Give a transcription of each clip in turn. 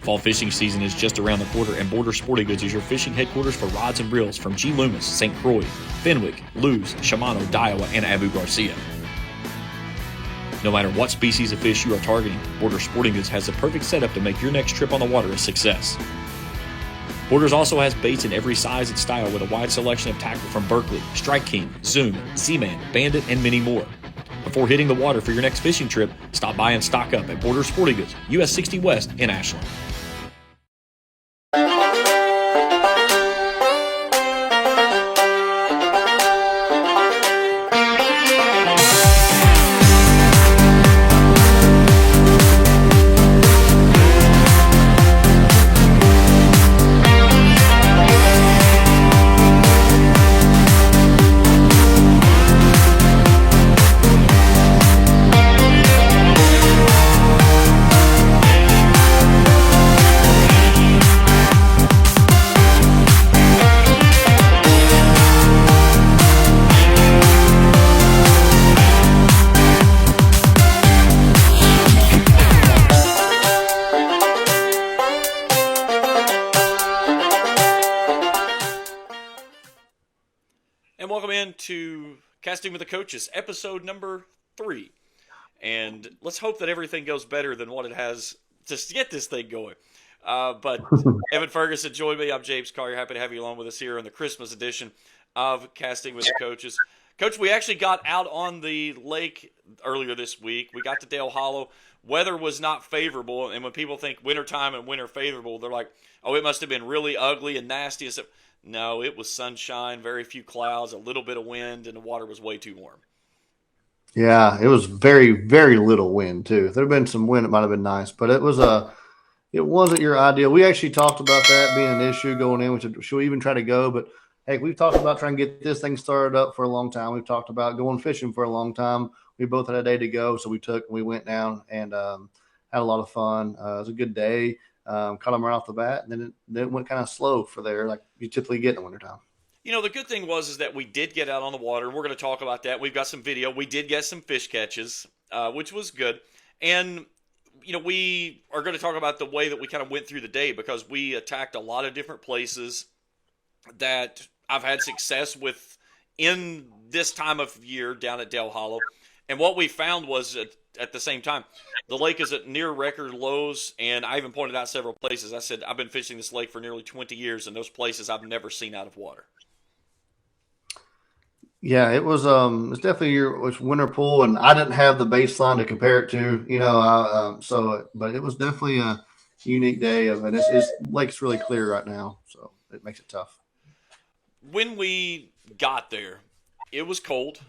Fall fishing season is just around the corner, and Border Sporting Goods is your fishing headquarters for rods and reels from G. Loomis, St. Croix, Fenwick, Lewes, Shimano, Daiwa, and Abu Garcia. No matter what species of fish you are targeting, Border Sporting Goods has the perfect setup to make your next trip on the water a success. Borders also has baits in every size and style with a wide selection of tackle from Berkley, Strike King, Zoom, Z-Man, Bandit, and many more. Before hitting the water for your next fishing trip, stop by and stock up at Border Sporting Goods, US 60 West in Ashland. And welcome into Casting with the Coaches, episode number 3. And let's hope that everything goes better than what it has to get this thing going. But Evan Ferguson joined me. I'm James Collier. Happy to have you along with us here on the Christmas edition of Casting with the Coaches. Coach, we actually got out on the lake earlier this week. We got to Dale Hollow. Weather was not favorable, and when people think wintertime and winter favorable, they're like, oh, it must have been really ugly and nasty. No, it was sunshine, very few clouds, a little bit of wind, and the water was way too warm. Yeah, it was very, very little wind too. If there had been some wind, it might have been nice, but it wasn't your ideal. We actually talked about that being an issue going in. Should we even try to go? But hey, we've talked about trying to get this thing started up for a long time. We've talked about going fishing for a long time. We both had a day to go, so we went down and had a lot of fun. It was a good day. Caught them right off the bat, and then it went kind of slow for there, like you typically get in the wintertime. You know, the good thing is that we did get out on the water. We're going to talk about that. We've got some video. We did get some fish catches, which was good. And, you know, we are going to talk about the way that we kind of went through the day, because we attacked a lot of different places that I've had success with in this time of year down at Dale Hollow. And what we found was at the same time, the lake is at near record lows, and I even pointed out several places. I said, I've been fishing this lake for nearly 20 years, and those places I've never seen out of water. Yeah, it's definitely it's winter pool, and I didn't have the baseline to compare it to, but it was definitely a unique day and it's lake's really clear right now, so it makes it tough. When we got there, it was cold.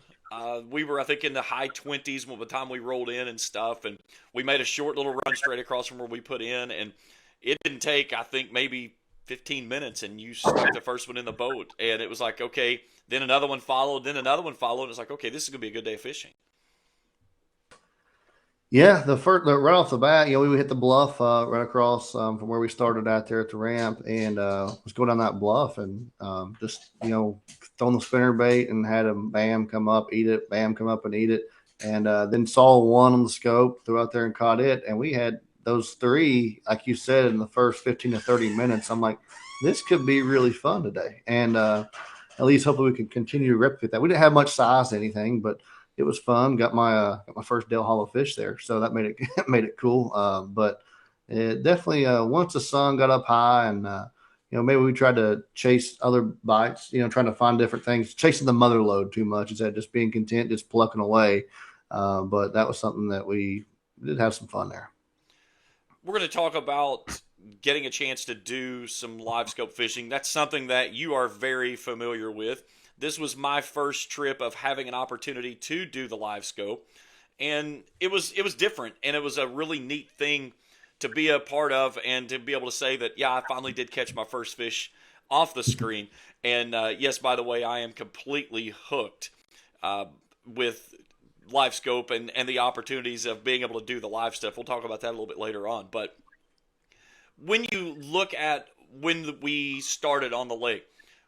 We were, I think, in the high 20s by the time we rolled in and stuff, and we made a short little run straight across from where we put in, and it didn't take, I think, maybe 15 minutes, and you stuck the first one in the boat, and it was like, okay, then another one followed, and it's like, okay, this is going to be a good day of fishing. Yeah, right off the bat, we hit the bluff right across from where we started out there at the ramp, and was going down that bluff and just throwing the spinner bait and had a bam come up, eat it, bam come up and eat it, and then saw one on the scope, threw out there and caught it, and we had those 3, like you said, in the first 15 to 30 minutes. I'm like, this could be really fun today, and at least hopefully we can continue to replicate that. We didn't have much size or anything, but it was fun. Got my first Dale Hollow fish there, so that made it cool. But it definitely once the sun got up high, and maybe we tried to chase other bites, trying to find different things, chasing the mother lode too much instead of just being content, just plucking away. But that was something that we did have some fun there. We're going to talk about getting a chance to do some live scope fishing. That's something that you are very familiar with. This was my first trip of having an opportunity to do the live scope, and it was different, and it was a really neat thing to be a part of, and to be able to say that, yeah, I finally did catch my first fish off the screen. And yes, by the way, I am completely hooked with live scope and the opportunities of being able to do the live stuff. We'll talk about that a little bit later on. But when you look at when we started on the lake,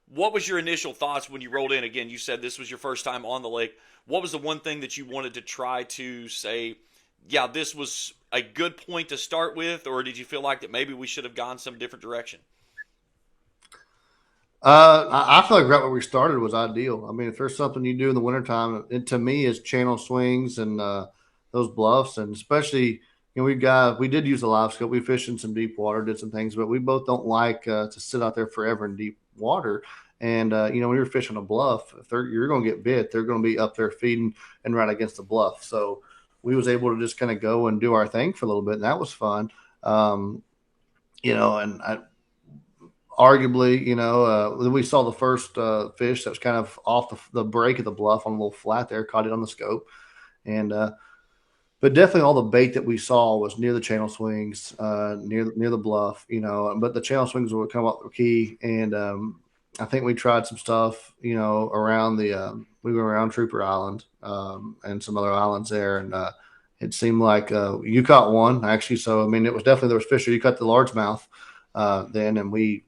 what was your initial thoughts when you rolled in? Again, you said this was your first time on the lake. What was the one thing that you wanted to try to say, yeah, this was a good point to start with, or did you feel like that maybe we should have gone some different direction? I feel like right where we started was ideal. I mean, if there's something you do in the wintertime, it to me is channel swings and those bluffs, and especially we did use a live scope. We fished in some deep water, did some things, but we both don't like to sit out there forever in deep water. And when you're fishing a bluff, if you're going to get bit, they're going to be up there feeding and right against the bluff. So we was able to just kind of go and do our thing for a little bit, and that was fun. Um, and arguably, we saw the first fish that was kind of off the break of the bluff on a little flat there, caught it on the scope. And, but definitely all the bait that we saw was near the channel swings, near the bluff, but the channel swings would come up the key. And I think we tried some stuff, around we were around Trooper Island and some other islands there. And it seemed like you caught one actually. So, I mean, it was definitely, there was fish. You caught the largemouth then, and we,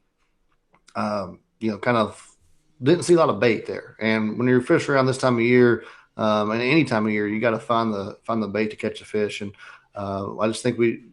kind of didn't see a lot of bait there. And when you're fishing around this time of year, and any time of year, you got to find the bait to catch a fish. And I just think we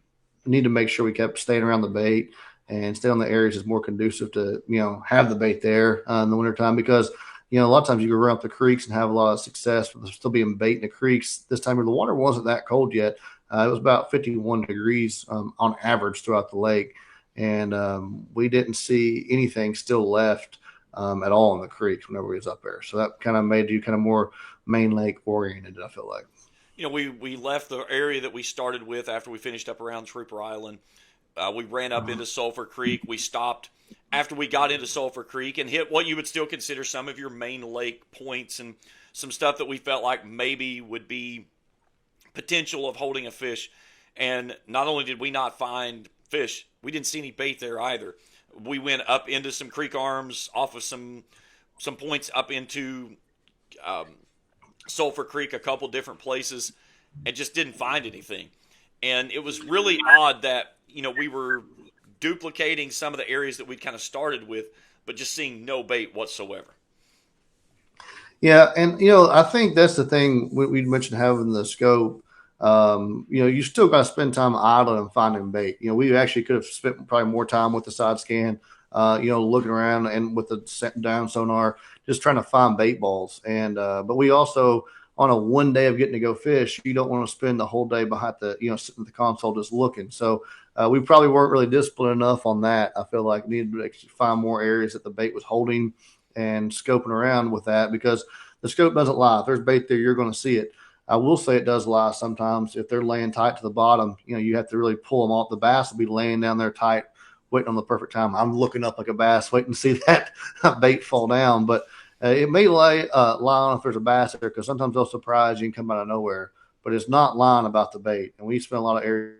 need to make sure we kept staying around the bait and stay on the areas that's more conducive to have the bait there in the wintertime, because a lot of times you can run up the creeks and have a lot of success, but there's still being bait in the creeks. This time of the water wasn't that cold yet. It was about 51 degrees on average throughout the lake, and we didn't see anything still left at all in the creeks whenever we was up there. So that kind of made you kind of more main lake oriented, I feel like. We left the area that we started with after we finished up around Trooper Island. We ran up into Sulphur Creek. We stopped after we got into Sulphur Creek and hit what you would still consider some of your main lake points and some stuff that we felt like maybe would be potential of holding a fish. And not only did we not find fish, we didn't see any bait there either. We went up into some creek arms, off of some points up into um, Sulphur Creek, a couple different places, and just didn't find anything. And it was really odd that we were duplicating some of the areas that we'd kind of started with, but just seeing no bait whatsoever. Yeah, and I think that's the thing we mentioned having the scope. You still got to spend time idling and finding bait. We actually could have spent probably more time with the side scan, looking around and with the down sonar, just trying to find bait balls. And but we also, on a one day of getting to go fish, you don't want to spend the whole day behind sitting at the console just looking. So we probably weren't really disciplined enough on that. I feel like we needed to actually find more areas that the bait was holding and scoping around with that, because the scope doesn't lie. If there's bait there, you're going to see it. I will say it does lie sometimes. If they're laying tight to the bottom, you have to really pull them off. The bass will be laying down there tight, waiting on the perfect time. I'm looking up like a bass, waiting to see that bait fall down. But it may lie on if there's a bass there, because sometimes they'll surprise you and come out of nowhere. But it's not lying about the bait. And we spent a lot of areas.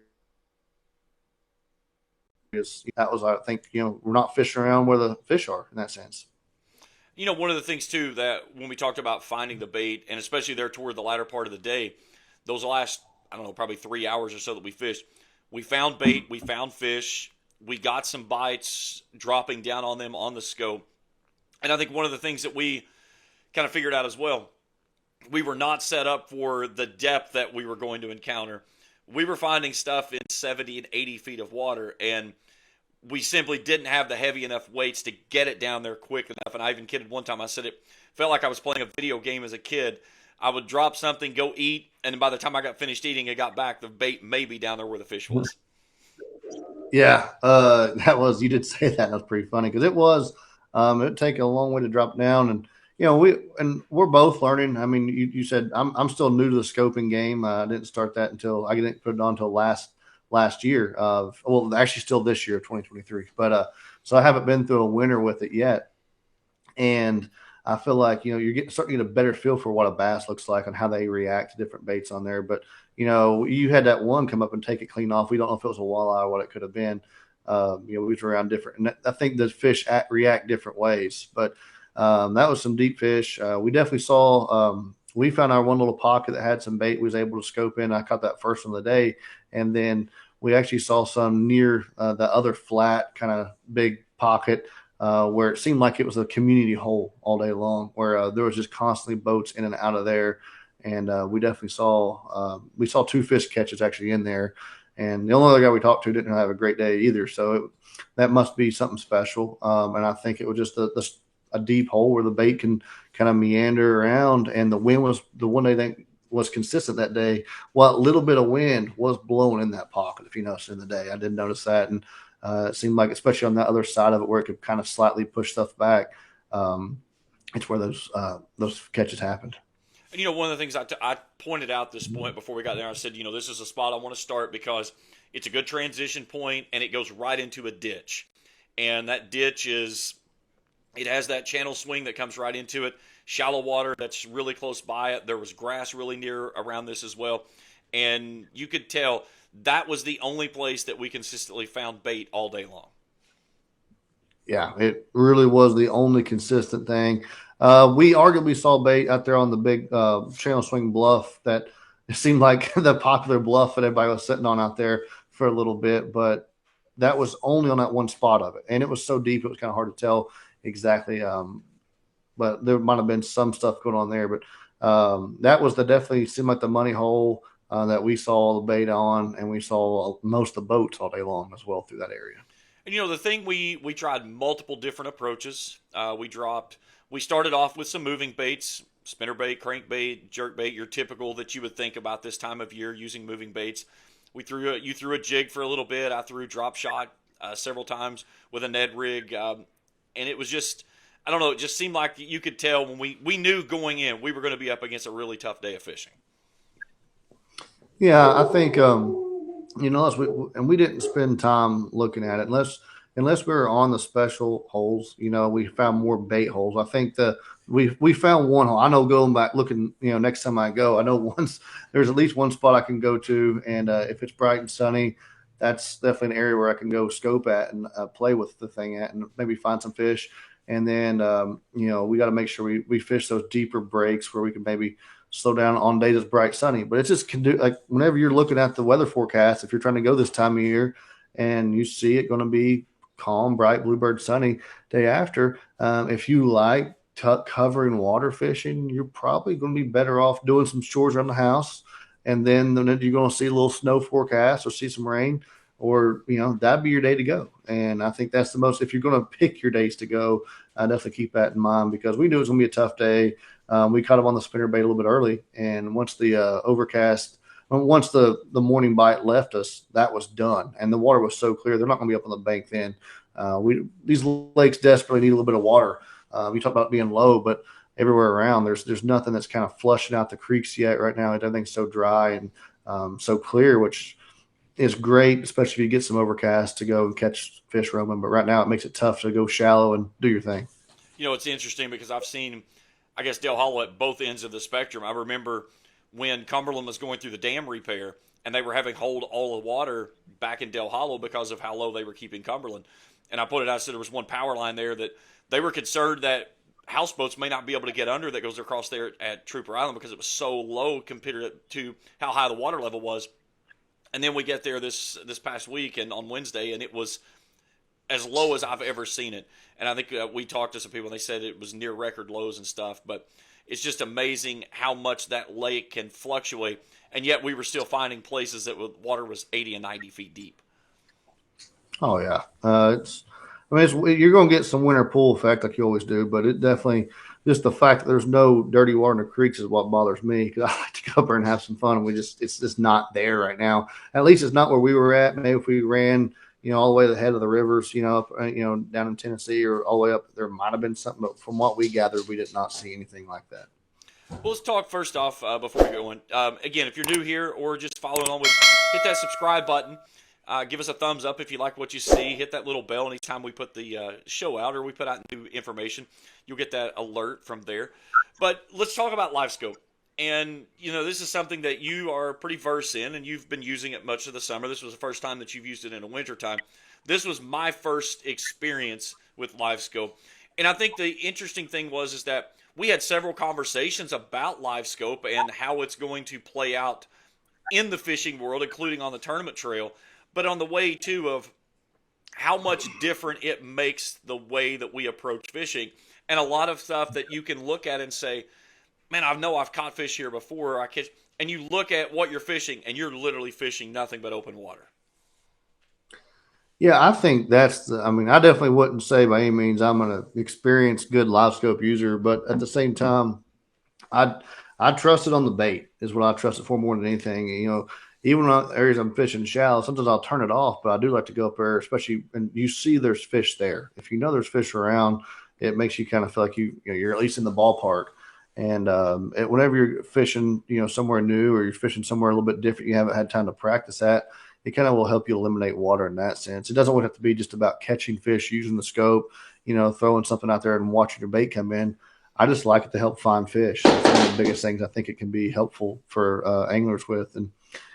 That was, I think, we're not fishing around where the fish are in that sense. One of the things too that when we talked about finding the bait, and especially there toward the latter part of the day, those last, I don't know, probably 3 hours or so that we fished, we found bait, we found fish, we got some bites dropping down on them on the scope. And I think one of the things that we kind of figured out as well, we were not set up for the depth that we were going to encounter. We were finding stuff in 70 and 80 feet of water, and we simply didn't have the heavy enough weights to get it down there quick enough. And I even kidded one time. I said it felt like I was playing a video game as a kid. I would drop something, go eat, and then by the time I got finished eating and got back, the bait may be down there where the fish was. Yeah, you did say that. That was pretty funny, because it was, it'd take a long way to drop down. And, we're both learning. I mean, you said I'm still new to the scoping game. I didn't start that until I didn't put it on until last year actually still this year, 2023. But, so I haven't been through a winter with it yet. And I feel like, starting to get a better feel for what a bass looks like and how they react to different baits on there. But, you had that one come up and take it clean off. We don't know if it was a walleye or what it could have been. We was around different, and I think the fish react different ways. But that was some deep fish. We definitely saw. We found our one little pocket that had some bait. We was able to scope in. I caught that first one of the day, and then we actually saw some near the other flat kind of big pocket where it seemed like it was a community hole all day long, where there was just constantly boats in and out of there. and we definitely saw we saw two fish catches actually in there. And the only other guy we talked to didn't have a great day either, so that must be something special. And I think it was just a deep hole where the bait can kind of meander around, and the wind was the one day that was consistent that day. What little bit of wind was blowing in that pocket, if you noticed in the day, I did notice that, and it seemed like, especially on that other side of it, where it could kind of slightly push stuff back, it's where those catches happened. And one of the things I pointed out this point before we got there, I said, this is a spot I want to start because it's a good transition point and it goes right into a ditch. And that ditch it has that channel swing that comes right into it. Shallow water that's really close by it. There was grass really near around this as well. And you could tell that was the only place that we consistently found bait all day long. Yeah, it really was the only consistent thing. We arguably saw bait out there on the big channel swing bluff that it seemed like the popular bluff that everybody was sitting on out there for a little bit, but that was only on that one spot of it. And it was so deep, it was kind of hard to tell exactly. But there might have been some stuff going on there. But that was definitely seemed like the money hole that we saw the bait on, and we saw most of the boats all day long as well through that area. And the thing we tried multiple different approaches. We started off with some moving baits, spinnerbait, crankbait, jerkbait, your typical that you would think about this time of year using moving baits. You threw a jig for a little bit. I threw drop shot several times with a Ned rig, and it was just, I don't know, it just seemed like you could tell when we knew going in we were going to be up against a really tough day of fishing. Yeah, I think we didn't spend time looking at it unless we were on the special holes. We found more bait holes. I think we found one hole. I know going back looking, next time I go, I know there's at least one spot I can go to, and if it's bright and sunny, that's definitely an area where I can go scope at and play with the thing at, and maybe find some fish. And then we got to make sure we fish those deeper breaks where we can maybe slow down on days that's bright sunny. But it's just like whenever you're looking at the weather forecast, if you're trying to go this time of year and you see it going to be calm, bright, bluebird sunny day after, if you like covering water fishing, you're probably going to be better off doing some chores around the house. And then you're going to see a little snow forecast or see some rain, or that'd be your day to go. And I think that's the most, if you're going to pick your days to go, I definitely keep that in mind, because we knew it was going to be a tough day. We caught them on the spinner bait a little bit early, and once the once the morning bite left us, that was done, and the water was so clear they're not going to be up on the bank then. These lakes desperately need a little bit of water. You talk about being low, but everywhere around there's nothing that's kind of flushing out the creeks yet right now. Everything's so dry and so clear, which is great, especially if you get some overcast to go and catch fish roaming. But right now it makes it tough to go shallow and do your thing. It's interesting because I've seen, I guess, Dale Hollow at both ends of the spectrum. I remember when Cumberland was going through the dam repair and they were having hold all the water back in Dale Hollow because of how low they were keeping Cumberland. And I pointed out, I said there was one power line there that they were concerned that houseboats may not be able to get under that goes across there at Trooper Island because it was so low compared to how high the water level was. And then we get there this past week and on Wednesday, and it was as low as I've ever seen it. And I think we talked to some people, and they said it was near record lows and stuff. But it's just amazing how much that lake can fluctuate. And yet we were still finding places that water was 80 and 90 feet deep. Oh, yeah. You're going to get some winter pool effect like you always do, but it definitely – just the fact that there's no dirty water in the creeks is what bothers me, because I like to go up there and have some fun, and it's just not there right now. At least it's not where we were at. Maybe if we ran – all the way to the head of the rivers, up, down in Tennessee or all the way up, there might have been something, but from what we gathered, we did not see anything like that. Well, let's talk first off before we go on. Again, if you're new here or just following on, hit that subscribe button. Give us a thumbs up if you like what you see. Hit that little bell anytime we put the show out or we put out new information. You'll get that alert from there. But let's talk about LiveScope. And, this is something that you are pretty versed in, and you've been using it much of the summer. This was the first time that you've used it in the wintertime. This was my first experience with LiveScope. And I think the interesting thing is that we had several conversations about LiveScope and how it's going to play out in the fishing world, including on the tournament trail, but on the way, too, of how much different it makes the way that we approach fishing. And a lot of stuff that you can look at and say, man, I know I've caught fish here before. I catch, and you look at what you're fishing, and you're literally fishing nothing but open water. Yeah, I think I mean, I definitely wouldn't say by any means I'm an experienced, good live scope user, but at the same time, I I trust it on the bait is what I trust it for more than anything. You know, even on areas I'm fishing shallow, sometimes I'll turn it off, but I do like to go up there, especially and you see there's fish there. If you know there's fish around, it makes you kind of feel like you're at least in the ballpark. And whenever you're fishing, somewhere new or you're fishing somewhere a little bit different, you haven't had time to practice at. It kind of will help you eliminate water in that sense. It doesn't always have to be just about catching fish, using the scope, throwing something out there and watching your bait come in. I just like it to help find fish. It's one of the biggest things I think it can be helpful for anglers with. And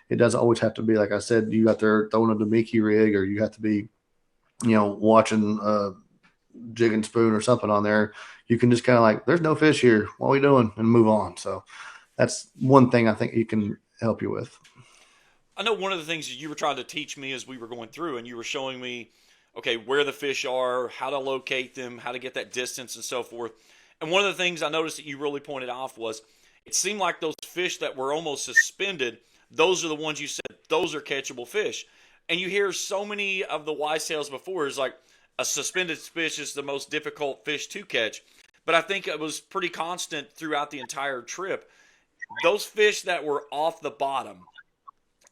it doesn't always have to be, like I said, you got there throwing a Demiki rig or you have to be, watching jig and spoon or something on there. You can just kind of like, there's no fish here. What are we doing? And move on. So that's one thing I think you can help you with. I know one of the things you were trying to teach me as we were going through, and you were showing me, okay, where the fish are, how to locate them, how to get that distance, and so forth. And one of the things I noticed that you really pointed off was it seemed like those fish that were almost suspended, those are the ones you said, those are catchable fish. And you hear so many of the wise tales before is like a suspended fish is the most difficult fish to catch. But I think it was pretty constant throughout the entire trip. Those fish that were off the bottom,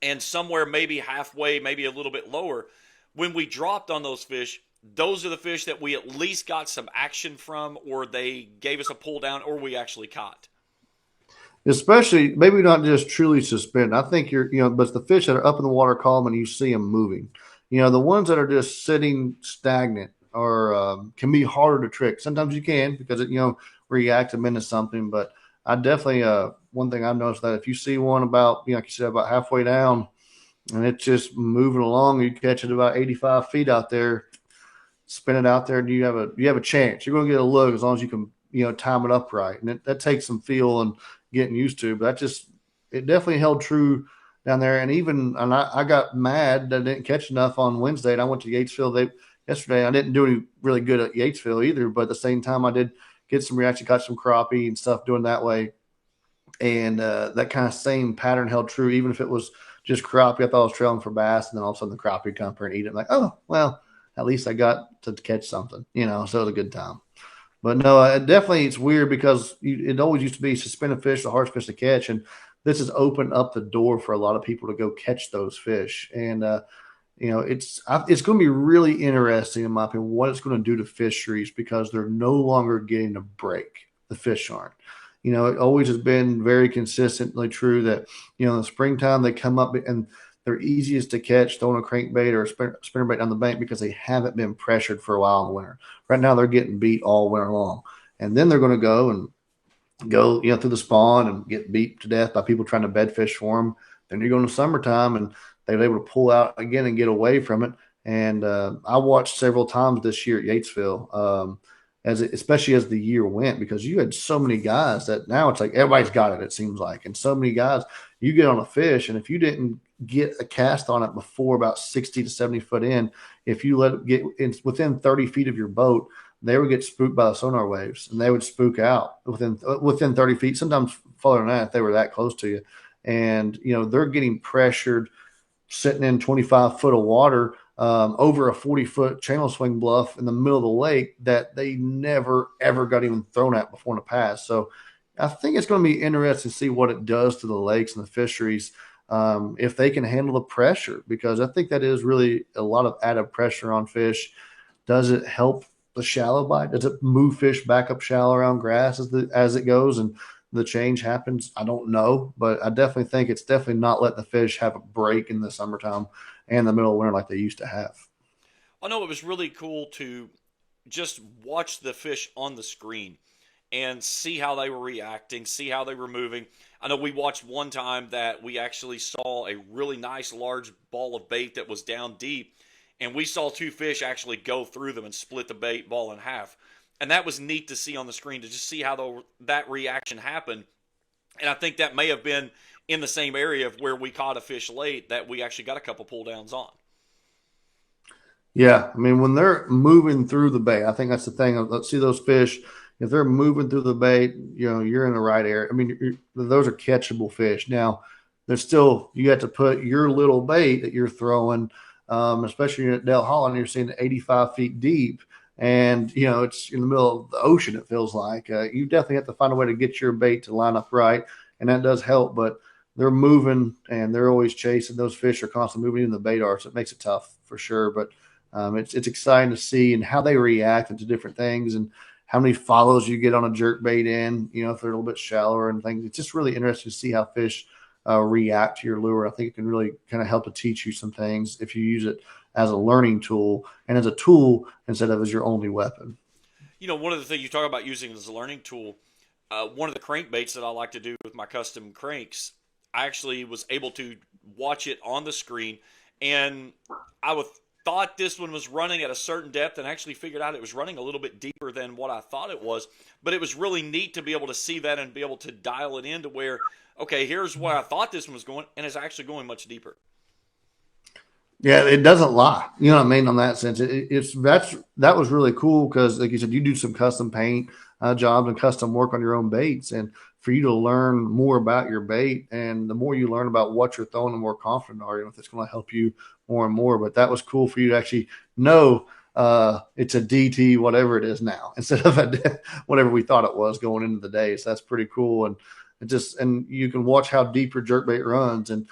and somewhere maybe halfway, maybe a little bit lower, when we dropped on those fish, those are the fish that we at least got some action from, or they gave us a pull down, or we actually caught. Especially maybe not just truly suspended. I think but the fish that are up in the water column and you see them moving. The ones that are just sitting stagnant or can be harder to trick. Sometimes you can because react them into something. But I definitely one thing I've noticed that if you see one about like you said about halfway down and it's just moving along, you catch it about 85 feet out there, spin it out there, and you have a chance. You're going to get a look as long as you can time it up right, and that takes some feel and getting used to. But it definitely held true down there. And I got mad that I didn't catch enough on Wednesday, and I went to Yatesville yesterday. I didn't do any really good at Yatesville either, but at the same time, I did get some reaction, caught some crappie and stuff doing that way. And that kind of same pattern held true, even if it was just crappie. I thought I was trailing for bass, and then all of a sudden the crappie come up and eat it. I'm like, oh well, at least I got to catch something, so it was a good time. But no, definitely it's weird because it always used to be suspended fish, the hardest fish to catch, and this has opened up the door for a lot of people to go catch those fish. And it's going to be really interesting in my opinion what it's going to do to fisheries because they're no longer getting a break. The fish aren't. It always has been very consistently true that in the springtime they come up and they're easiest to catch throwing a crankbait or a spinnerbait on the bank because they haven't been pressured for a while in the winter. Right now, they're getting beat all winter long, and then they're going to go through the spawn and get beat to death by people trying to bed fish for them. Then you go in the summertime and they're able to pull out again and get away from it. And I watched several times this year at Yatesville. Especially as the year went, because you had so many guys that now it's like everybody's got it. It seems like, and so many guys, you get on a fish, and if you didn't get a cast on it before about 60 to 70 foot in, if you let it get within 30 feet of your boat, they would get spooked by the sonar waves, and they would spook out within 30 feet, sometimes farther than that if they were that close to you, and they're getting pressured, sitting in 25 foot of water over a 40-foot channel swing bluff in the middle of the lake that they never, ever got even thrown at before in the past. So I think it's going to be interesting to see what it does to the lakes and the fisheries if they can handle the pressure, because I think that is really a lot of added pressure on fish. Does it help the shallow bite? Does it move fish back up shallow around grass as it goes and the change happens? I don't know, but I definitely think it's definitely not letting the fish have a break in the summertime and the middle of winter like they used to have. I know it was really cool to just watch the fish on the screen and see how they were reacting, see how they were moving. I know we watched one time that we actually saw a really nice large ball of bait that was down deep, and we saw two fish actually go through them and split the bait ball in half. And that was neat to see on the screen, to just see how that reaction happened. And I think that may have been in the same area of where we caught a fish late that we actually got a couple pull downs on. Yeah, I mean when they're moving through the bay, I think that's the thing. Let's see those fish. if they're moving through the bait, you're in the right area. I mean, those are catchable fish. Now, there's still you have to put your little bait that you're throwing, especially at Del Holland. You're seeing 85 feet deep, and it's in the middle of the ocean. It feels like you definitely have to find a way to get your bait to line up right, and that does help. But they're moving and they're always chasing. Those fish are constantly moving in the bait arc, so it makes it tough for sure. But it's exciting to see and how they react to different things and how many follows you get on a jerk bait in, if they're a little bit shallower and things. It's just really interesting to see how fish react to your lure. I think it can really kind of help to teach you some things if you use it as a learning tool and as a tool instead of as your only weapon. One of the things you talk about using it as a learning tool, one of the crankbaits that I like to do with my custom cranks, I actually was able to watch it on the screen, and thought this one was running at a certain depth and actually figured out it was running a little bit deeper than what I thought it was. But it was really neat to be able to see that and be able to dial it in to where, okay, here's where I thought this one was going, and it's actually going much deeper. Yeah, it doesn't lie. You know what I mean? On that sense, that was really cool because, like you said, you do some custom paint jobs and custom work on your own baits, and for you to learn more about your bait, and the more you learn about what you're throwing, the more confident are you if it's going to help you more and more. But that was cool for you to actually know it's a DT, whatever it is now, instead of whatever we thought it was going into the day. So that's pretty cool, and and you can watch how deep your jerkbait runs and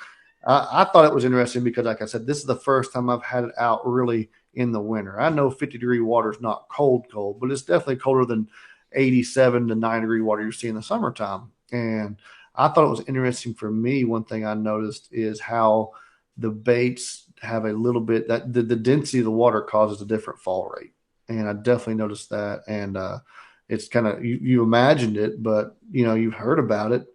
I thought it was interesting because, like I said, this is the first time I've had it out really in the winter. I know 50-degree water is not cold, but it's definitely colder than 87 to 90-degree water you see in the summertime. And I thought it was interesting for me. One thing I noticed is how the baits have a little bit that the density of the water causes a different fall rate. And I definitely noticed that. And it's kind of you imagined it, but you've heard about it,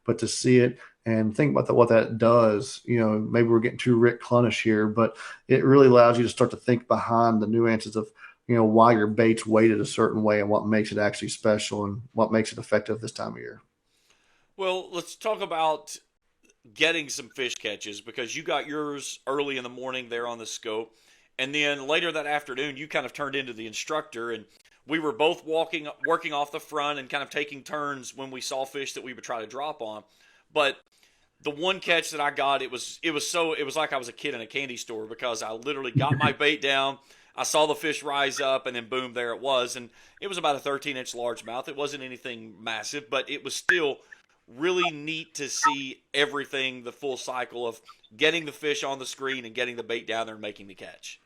but to see it and think about what that does. Maybe we're getting too Rick Clunish here, but it really allows you to start to think behind the nuances of, why your bait's weighted a certain way and what makes it actually special and what makes it effective this time of year. Well, let's talk about getting some fish catches because you got yours early in the morning there on the scope. And then later that afternoon, you kind of turned into the instructor, and we were both working off the front and kind of taking turns when we saw fish that we would try to drop on. But the one catch that I got, it was like I was a kid in a candy store because I literally got my bait down. I saw the fish rise up, and then boom, there it was. And it was about a 13-inch largemouth. It wasn't anything massive, but it was still really neat to see everything, the full cycle of getting the fish on the screen and getting the bait down there and making the catch.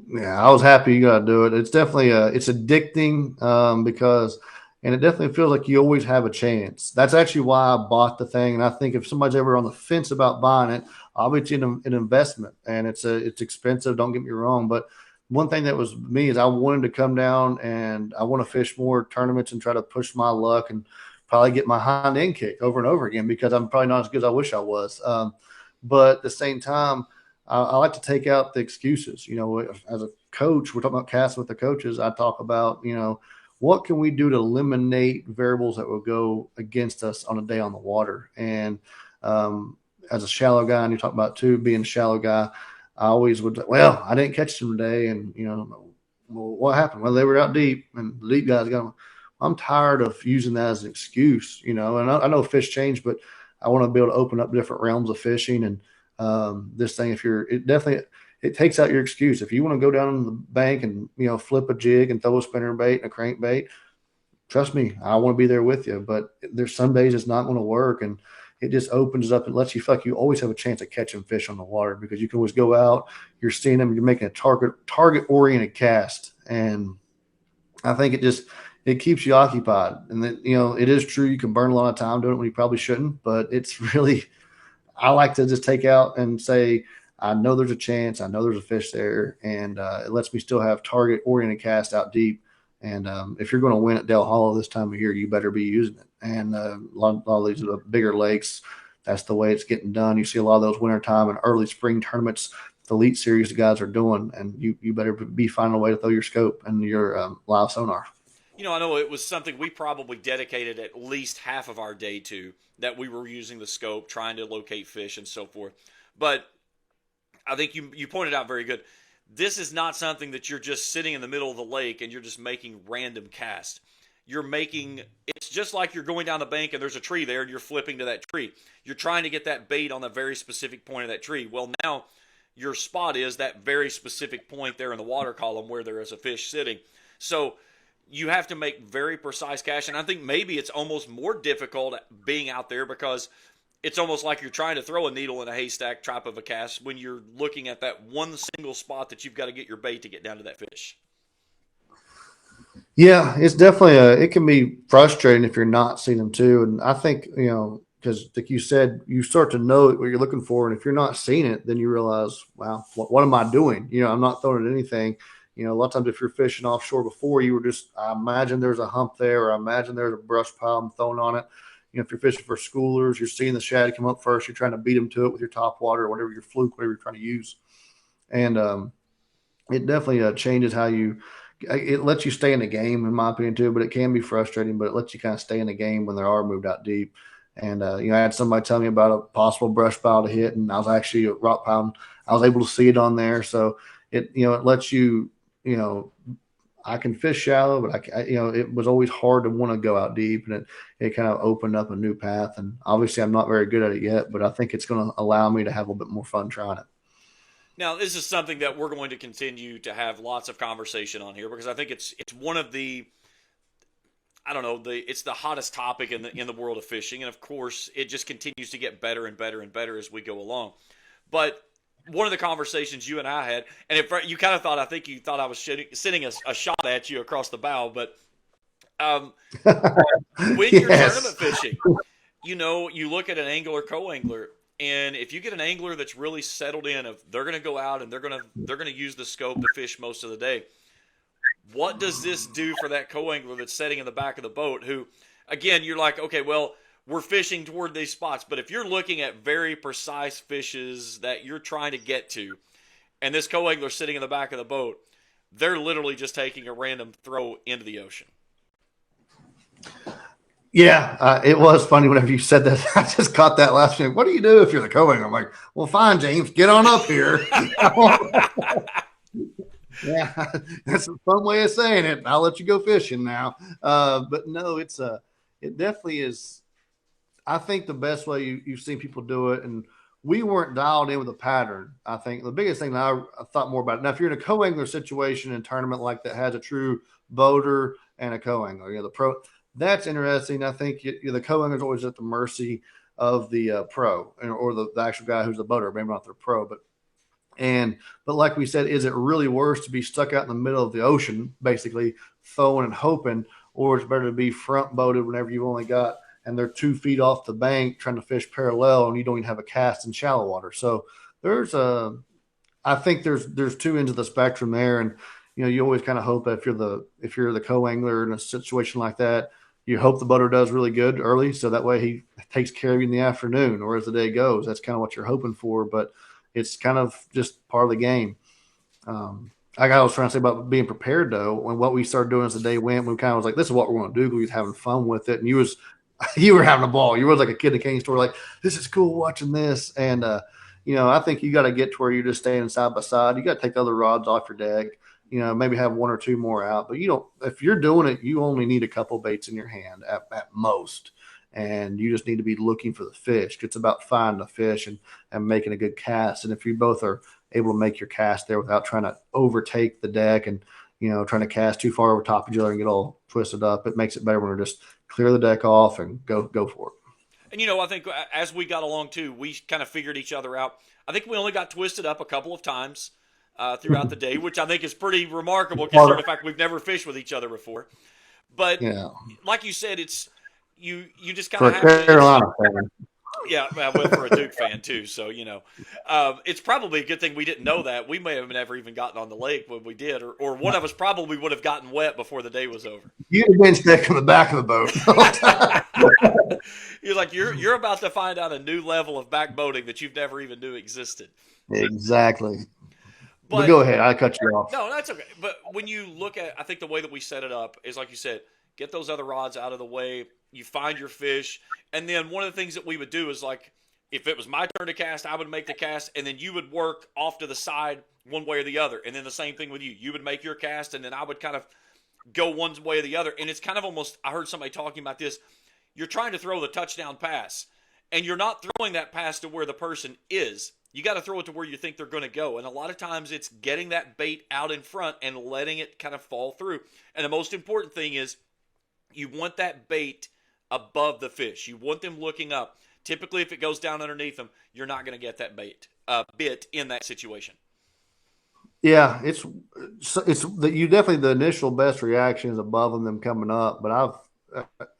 Yeah, I was happy you got to do it. It's definitely it's addicting because, and it definitely feels like you always have a chance. That's actually why I bought the thing. And I think if somebody's ever on the fence about buying it, obviously an investment, and it's expensive. Don't get me wrong, but one thing that was me is I wanted to come down and I want to fish more tournaments and try to push my luck and probably get my hind end kick over and over again because I'm probably not as good as I wish I was. But at the same time, I like to take out the excuses. As a coach, we're talking about casting with the coaches. I talk about, what can we do to eliminate variables that will go against us on a day on the water? And as a shallow guy, and you talk about too, being a shallow guy, I always would, well, I didn't catch them today. And, well, what happened? Well, they were out deep and the deep guys got them. I'm tired of using that as an excuse, and I know fish change, but I want to be able to open up different realms of fishing. And this thing, it takes out your excuse. If you want to go down on the bank and, flip a jig and throw a spinner bait and a crankbait, trust me, I want to be there with you. But there's some days it's not going to work. And it just opens up and lets you feel like you always have a chance of catching fish on the water because you can always go out, you're seeing them, you're making a target oriented cast. And I think it keeps you occupied. And that, it is true. You can burn a lot of time doing it when you probably shouldn't, but it's really, I like to just take out and say, I know there's a chance. I know there's a fish there. And it lets me still have target oriented cast out deep. And if you're going to win at Del Hollow this time of year, you better be using it. And a lot of these bigger lakes, that's the way it's getting done. You see a lot of those wintertime and early spring tournaments, the elite series the guys are doing, and you better be finding a way to throw your scope and your live sonar. I know it was something we probably dedicated at least half of our day to, that we were using the scope, trying to locate fish and so forth. But I think you pointed out very good. this is not something that you're just sitting in the middle of the lake and you're just making random casts. You're making, it's just like you're going down the bank and there's a tree there and you're flipping to that tree. You're trying to get that bait on a very specific point of that tree. Well, now your spot is that very specific point there in the water column where there is a fish sitting. So you have to make very precise casts, and I think maybe it's almost more difficult being out there because it's almost like you're trying to throw a needle in a haystack type of a cast when you're looking at that one single spot that you've got to get your bait to get down to that fish. Yeah, it's definitely it can be frustrating if you're not seeing them too. And I think, because like you said, you start to know what you're looking for. And if you're not seeing it, then you realize, wow, what am I doing? I'm not throwing at anything. A lot of times if you're fishing offshore before, you were just, I imagine there's a hump there, or I imagine there's a brush pile I'm throwing on it. If you're fishing for schoolers, you're seeing the shad come up first. You're trying to beat them to it with your top water or whatever, your fluke, whatever you're trying to use. And it definitely changes how it lets you stay in the game, in my opinion, too, but it can be frustrating, but it lets you kind of stay in the game when they are moved out deep. And, I had somebody tell me about a possible brush pile to hit, and I was actually a rock pile. I was able to see it on there. So it lets you, I can fish shallow, but it was always hard to want to go out deep, and it kind of opened up a new path. And obviously I'm not very good at it yet, but I think it's going to allow me to have a little bit more fun trying it. Now, this is something that we're going to continue to have lots of conversation on here because I think it's one of the, I don't know, it's the hottest topic in the world of fishing, and of course it just continues to get better and better and better as we go along. But one of the conversations you and I had, and if you kind of thought, I think you thought I was sending a shot at you across the bow, but when you're tournament fishing, you look at an angler, co-angler. And if you get an angler that's really settled in, if they're going to go out and they're going to use the scope to fish most of the day, what does this do for that co-angler that's sitting in the back of the boat? Who, again, you're like, okay, well, we're fishing toward these spots, but if you're looking at very precise fishes that you're trying to get to, and this co-angler's sitting in the back of the boat, they're literally just taking a random throw into the ocean. Yeah, it was funny whenever you said that. I just caught that last thing. What do you do if you're the co-angler? I'm like, well, fine, James, get on up here. Yeah, that's a fun way of saying it. I'll let you go fishing now. But no, it definitely is. I think the best way you've seen people do it, and we weren't dialed in with a pattern. I think the biggest thing that I thought more about it. Now, if you're in a co-angler situation in a tournament like that has a true boater and a co-angler, the pro. That's interesting. I think the co-angler is always at the mercy of the pro or the actual guy who's the boater, maybe not their pro. But like we said, is it really worse to be stuck out in the middle of the ocean, basically throwing and hoping, or it's better to be front boated whenever you've only got and they're 2 feet off the bank trying to fish parallel and you don't even have a cast in shallow water? So I think there's two ends of the spectrum there, and you always kind of hope that if you're the co-angler in a situation like that, you hope the boater does really good early, so that way he takes care of you in the afternoon or as the day goes. That's kind of what you're hoping for, but it's kind of just part of the game. Like I was trying to say about being prepared, though, when what we started doing as the day went, we kind of was like, this is what we're going to do. We was having fun with it, and you were having a ball. You were like a kid in a candy store, like, this is cool watching this. And, I think you got to get to where you're just standing side by side. You got to take the other rods off your deck. Maybe have 1 or 2 more out, but if you're doing it, you only need a couple baits in your hand at most. And you just need to be looking for the fish. It's about finding a fish and making a good cast. And if you both are able to make your cast there without trying to overtake the deck and, trying to cast too far over top of each other and get all twisted up, it makes it better when we just clear the deck off and go for it. And, I think as we got along too, we kind of figured each other out. I think we only got twisted up a couple of times throughout the day, which I think is pretty remarkable considering the fact we've never fished with each other before. But like you said, it's you just kind of have to. Carolina fan. Yeah, well, for a Duke fan too. So it's probably a good thing we didn't know that. We may have never even gotten on the lake when we did, or one of us probably would have gotten wet before the day was over. You'd have been stuck in the back of the boat. You're like you're about to find out a new level of back boating that you've never even knew existed. Exactly. But go ahead. I cut you off. No, that's okay. But when you look at, I think the way that we set it up is like you said, get those other rods out of the way. You find your fish, and then one of the things that we would do is like if it was my turn to cast, I would make the cast, and then you would work off to the side one way or the other. And then the same thing with you. You would make your cast, and then I would kind of go one way or the other. And it's kind of almost, I heard somebody talking about this. You're trying to throw the touchdown pass, and you're not throwing that pass to where the person is. You got to throw it to where you think they're going to go. And a lot of times it's getting that bait out in front and letting it kind of fall through. And the most important thing is you want that bait above the fish. You want them looking up. Typically, if it goes down underneath them, you're not going to get that bit in that situation. Yeah, it's you definitely, the initial best reaction is above them coming up, but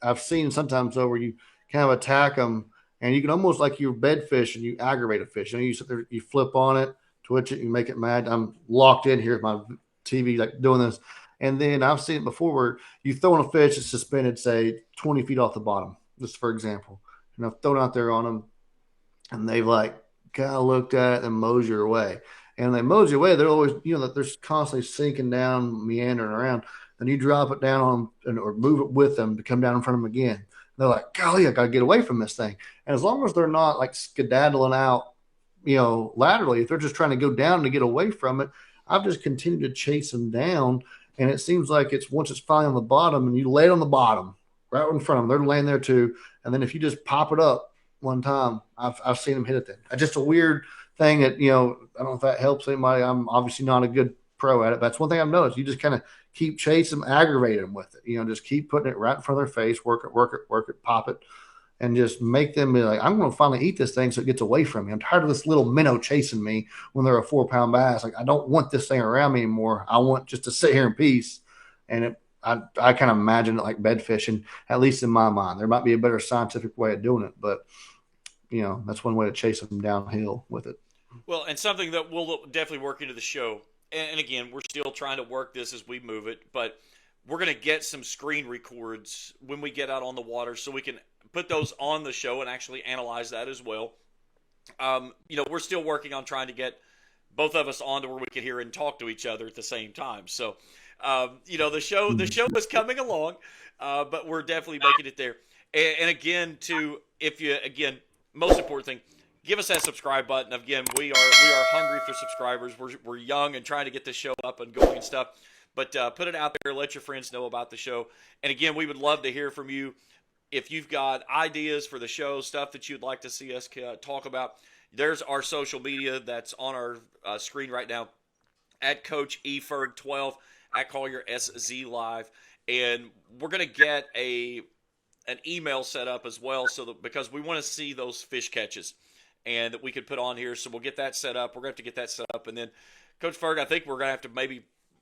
I've seen sometimes though where you kind of attack them and you can almost like you bed fish and you aggravate a fish. You know, you sit there, you flip on it, twitch it, you make it mad. I'm locked in here with my TV like doing this, and then I've seen it before where you throw in a fish that's suspended, say 20 feet off the bottom, just for example, and I've thrown out there on them, and they've like kind of looked at it and mosey away. And they mosey away. They're always, you know, that they're constantly sinking down, meandering around. Then you drop it down on them or move it with them to come down in front of them again. They're like, golly, I got to get away from this thing. And as long as they're not like skedaddling out, you know, laterally, if they're just trying to go down to get away from it, I've just continued to chase them down. And it seems like it's once it's finally on the bottom and you lay it on the bottom right in front of them, they're laying there too. And then if you just pop it up one time, I've seen them hit it then. It's just a weird thing that, you know, I don't know if that helps anybody. I'm obviously not a good pro at it, but that's one thing I've noticed. You just kind of keep chasing them, aggravate them with it. You know, just keep putting it right in front of their face, work it, pop it, and just make them be like, I'm going to finally eat this thing so it gets away from me. I'm tired of this little minnow chasing me when they're a 4-pound bass. Like, I don't want this thing around me anymore. I want just to sit here in peace. And I kind of imagine it like bed fishing, at least in my mind. There might be a better scientific way of doing it, but you know, that's one way to chase them downhill with it. Well, and something that we'll definitely work into the show. And again, we're still trying to work this as we move it, but we're going to get some screen records when we get out on the water so we can put those on the show and actually analyze that as well. You know, we're still working on trying to get both of us on to where we can hear and talk to each other at the same time. So, you know, the show is coming along, but we're definitely making it there. And again, most important thing, give us that subscribe button. Again, we are hungry for subscribers. We're young and trying to get this show up and going and stuff. But put it out there. Let your friends know about the show. And again, we would love to hear from you. If you've got ideas for the show, stuff that you'd like to see us talk about, there's our social media that's on our screen right now. At Coach eFerg12, at Collier SZ Live. And we're going to get an email set up as well, so that because we want to see those fish catches and that we could put on here. So we'll get that set up. We're going to have to get that set up. And then, Coach Ferg, I think we're going to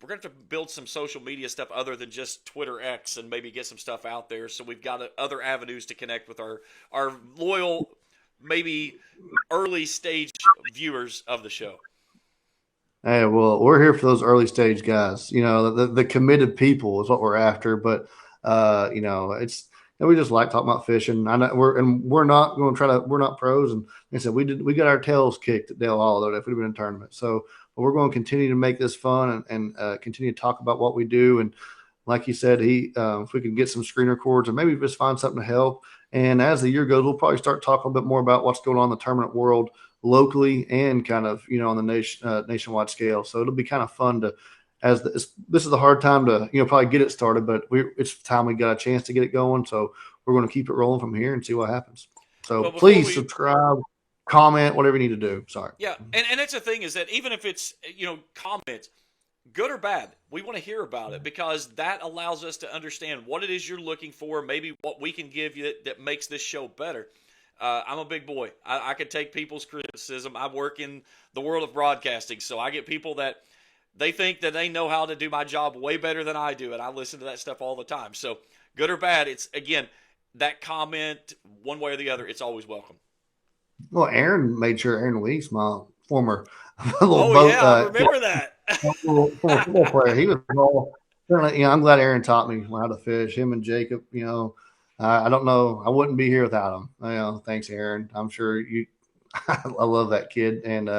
have to build some social media stuff other than just Twitter X and maybe get some stuff out there. So we've got other avenues to connect with our loyal, maybe early stage viewers of the show. Hey, well, we're here for those early stage guys. You know, the committed people is what we're after. But you know, we just like talking about fishing. I know we're not going to try to. We're not pros, and like I said, we got our tails kicked at Dale Hollow if we'd been in a tournament. So, but we're going to continue to make this fun and continue to talk about what we do. And like you said, if we can get some screen records or maybe just find something to help. And as the year goes, we'll probably start talking a bit more about what's going on in the tournament world locally and kind of, you know, on the nationwide scale. So it'll be kind of fun to. This is the hard time to, you know, probably get it started, but it's time we got a chance to get it going. So we're going to keep it rolling from here and see what happens. So please subscribe, comment, whatever you need to do. Sorry. Yeah. And that's the thing is that even if it's, you know, comments, good or bad, we want to hear about it because that allows us to understand what it is you're looking for, maybe what we can give you that makes this show better. I'm a big boy. I can take people's criticism. I work in the world of broadcasting, so I get people that they think that they know how to do my job way better than I do, and I listen to that stuff all the time. So good or bad, it's, again, that comment, one way or the other, it's always welcome. Well, Aaron Weeks, my former I remember that. former football player. He was all, you know, I'm glad Aaron taught me how to fish. Him and Jacob, you know, I don't know. I wouldn't be here without him. You know, thanks, Aaron. I'm sure I love that kid, and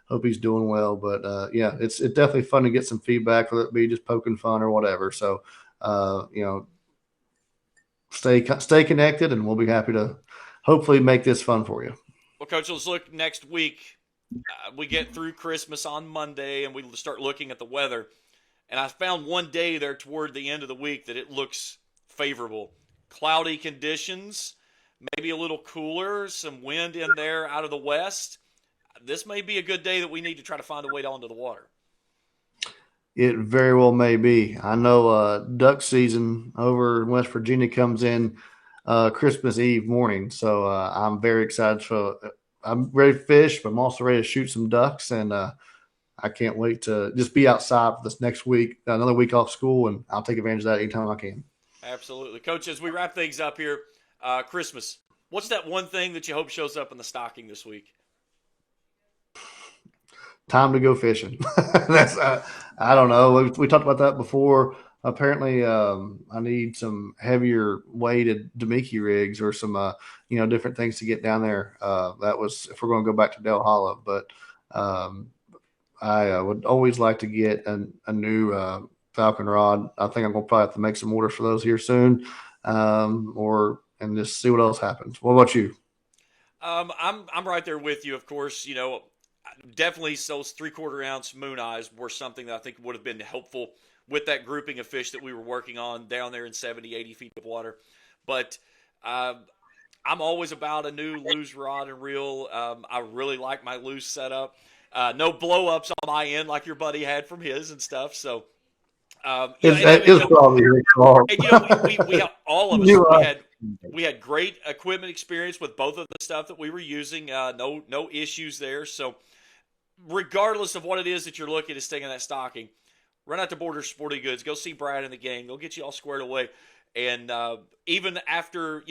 hope he's doing well. But yeah, it's definitely fun to get some feedback, whether it be just poking fun or whatever. So you know, stay connected, and we'll be happy to hopefully make this fun for you. Well, Coach, let's look next week. We get through Christmas on Monday, and we start looking at the weather. And I found one day there toward the end of the week that it looks favorable. Cloudy conditions, maybe a little cooler, some wind in there out of the west. This may be a good day that we need to try to find a way onto the water. It very well may be. I know duck season over in West Virginia comes in Christmas Eve morning, so I'm very excited. I'm ready to fish, but I'm also ready to shoot some ducks, and I can't wait to just be outside for this next week, another week off school, and I'll take advantage of that anytime I can. Absolutely. Coach, as we wrap things up here, Christmas, what's that one thing that you hope shows up in the stocking this week? Time to go fishing. That's I don't know. We talked about that before. Apparently, I need some heavier weighted Demiki rigs or some different things to get down there. That was if we're going to go back to Del Hollow, but I would always like to get a new Falcon rod. I think I'm going to probably have to make some orders for those here soon, and just see what else happens. What about you? I'm right there with you. Of course, definitely those 3/4 ounce Moon Eyes were something that I think would have been helpful with that grouping of fish that we were working on down there in 70, 80 feet of water. But I'm always about a new Lew's rod and reel. I really like my Lew's setup. No blow-ups on my end like your buddy had from his and stuff. So It's probably your fault. We all of us, we had great equipment experience with both of the stuff that we were using. No issues there. So regardless of what it is that you're looking to stick in that stocking, run out to Borders Sporting Goods. Go see Brad and the gang. They'll get you all squared away. And even after,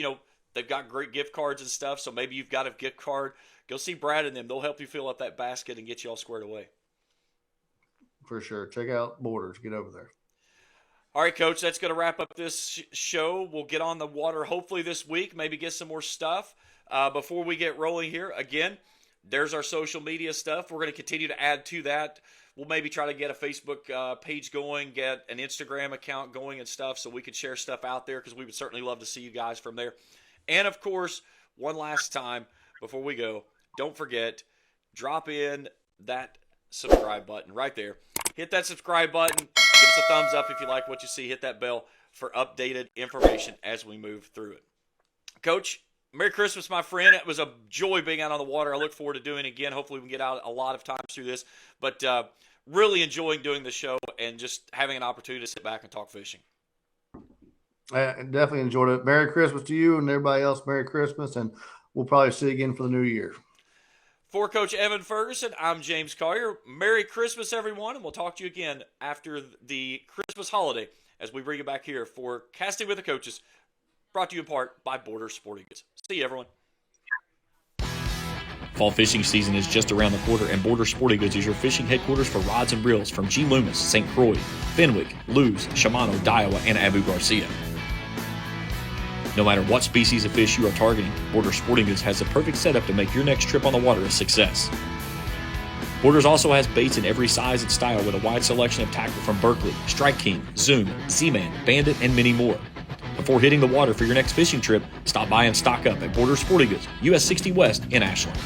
they've got great gift cards and stuff, so maybe you've got a gift card, go see Brad and them. They'll help you fill up that basket and get you all squared away. For sure. Check out Borders. Get over there. All right, Coach, that's going to wrap up this show. We'll get on the water hopefully this week, maybe get some more stuff. Before we get rolling here, again, there's our social media stuff. We're going to continue to add to that. We'll maybe try to get a Facebook page going, get an Instagram account going and stuff so we can share stuff out there because we would certainly love to see you guys from there. And, of course, one last time before we go, don't forget, drop in that subscribe button right there. Hit that subscribe button. Give us a thumbs up if you like what you see. Hit that bell for updated information as we move through it. Coach, Merry Christmas, my friend. It was a joy being out on the water. I look forward to doing it again. Hopefully we can get out a lot of times through this. But really enjoying doing the show and just having an opportunity to sit back and talk fishing. I definitely enjoyed it. Merry Christmas to you and everybody else. Merry Christmas, and we'll probably see you again for the new year. For Coach Evan Ferguson, I'm James Collier. Merry Christmas, everyone, and we'll talk to you again after the Christmas holiday as we bring you back here for Casting with the Coaches, brought to you in part by Borders Sporting Goods. See you, everyone. Fall fishing season is just around the corner, and Borders Sporting Goods is your fishing headquarters for rods and reels from G. Loomis, St. Croix, Fenwick, Lew's, Shimano, Daiwa, and Abu Garcia. No matter what species of fish you are targeting, Borders Sporting Goods has the perfect setup to make your next trip on the water a success. Borders also has baits in every size and style with a wide selection of tackle from Berkley, Strike King, Zoom, Z-Man, Bandit, and many more. Before hitting the water for your next fishing trip, stop by and stock up at Borders Sporting Goods, US 60 West in Ashland.